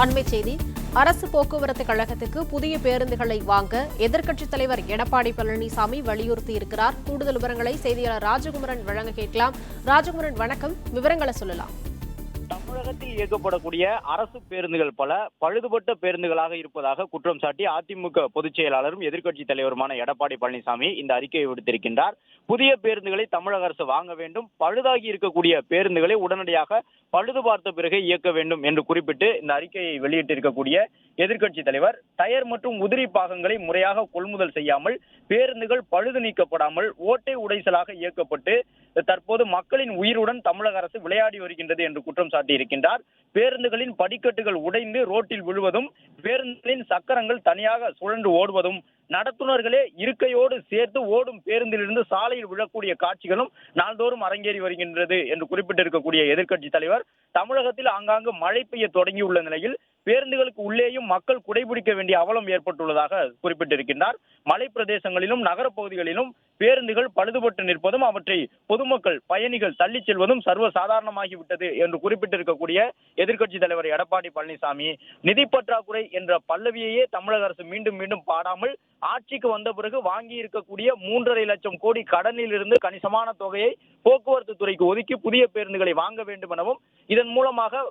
அண்மைச் செய்தி. அரசு போக்குவரத்து கழகத்துக்கு புதிய பேருந்துகளை வாங்க எதிர்க்கட்சித் தலைவர் எடப்பாடி பழனிசாமி வலியுறுத்தியிருக்கிறார். கூடுதல் விவரங்களை செய்தியாளர் ராஜகுமரன் வழங்க கேட்கலாம். ராஜகுமரன், வணக்கம். விவரங்களை சொல்லலாம். தமிழகத்தில் இயக்கப்படக்கூடிய அரசு பேருந்துகள் பல பழுதுபட்ட பேருந்துகளாக இருப்பதாக குற்றம் சாட்டி அதிமுக பொதுச் செயலாளரும் எதிர்க்கட்சித் தலைவருமான எடப்பாடி பழனிசாமி இந்த அறிக்கையை விடுத்திருக்கின்றார். புதிய பேருந்துகளை தமிழக அரசு வாங்க வேண்டும், பழுதாகி இருக்கக்கூடிய பேருந்துகளை உடனடியாக பழுது பார்த்த பிறகு இயக்க வேண்டும் என்று குறிப்பிட்டு இந்த அறிக்கையை வெளியிட்டிருக்கக்கூடிய எதிர்க்கட்சித் தலைவர், டயர் மற்றும் உதிரி பாகங்களை முறையாக கொள்முதல் செய்யாமல், பேருந்துகள் பழுது நீக்கப்படாமல் ஓட்டை உடைசலாக இயக்கப்பட்டு தற்போது மக்களின் உயிருடன் தமிழக அரசு விளையாடி வருகின்றது என்று குற்றம் சாட்டியிருக்கின்றார். பேருந்துகளின் படிக்கட்டுகள் உடைந்து ரோட்டில் விழுவதும், பேருந்துகளின் சக்கரங்கள் தனியாக சுழன்று ஓடுவதும், நடத்துனர்களே இருக்கையோடு சேர்த்து ஓடும் பேருந்திலிருந்து சாலையில் விழக்கூடிய காட்சிகளும் நாள்தோறும் அரங்கேறி வருகின்றது என்று குறிப்பிட்டிருக்கக்கூடிய எதிர்க்கட்சி தலைவர், தமிழகத்தில் ஆங்காங்கு மழை பெய்ய தொடங்கியுள்ள நிலையில் பேருந்துகளுக்கு உள்ளேயும் மக்கள் குடைபிடிக்க வேண்டிய அவலம் ஏற்பட்டுள்ளதாக குறிப்பிட்டிருக்கின்றார். மலை பிரதேசங்களிலும் நகர பகுதிகளிலும் பேருந்துகள் பழுதுபட்டு நிற்பதும், அவற்றை பொதுமக்கள் பயணிகள் தள்ளிச் செல்வதும் சர்வசாதாரணமாகிவிட்டது என்று குறிப்பிட்டிருக்கக்கூடிய எதிர்க்கட்சி தலைவர் எடப்பாடி பழனிசாமி, நிதி பற்றாக்குறை என்ற பல்லவியையே தமிழக அரசு மீண்டும் மீண்டும் பாடாமல் ஆட்சிக்கு வந்த பிறகு வாங்கி இருக்கக்கூடிய 3.5 லட்சம் கோடி கடனில் இருந்து கணிசமான தொகையை போக்குவரத்து துறைக்கு ஒதுக்கி புதிய பேருந்துகளை வாங்க வேண்டும் எனவும், இதன் மூலமாக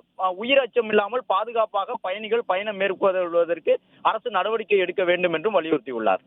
உயிர் அச்சம் இல்லாமல் பாதுகாப்பாக பயணிகள் பயணம் மேற்கொள்வதற்கு அரசு நடவடிக்கை எடுக்க வேண்டும் என்றும் வலியுறுத்தியுள்ளார்.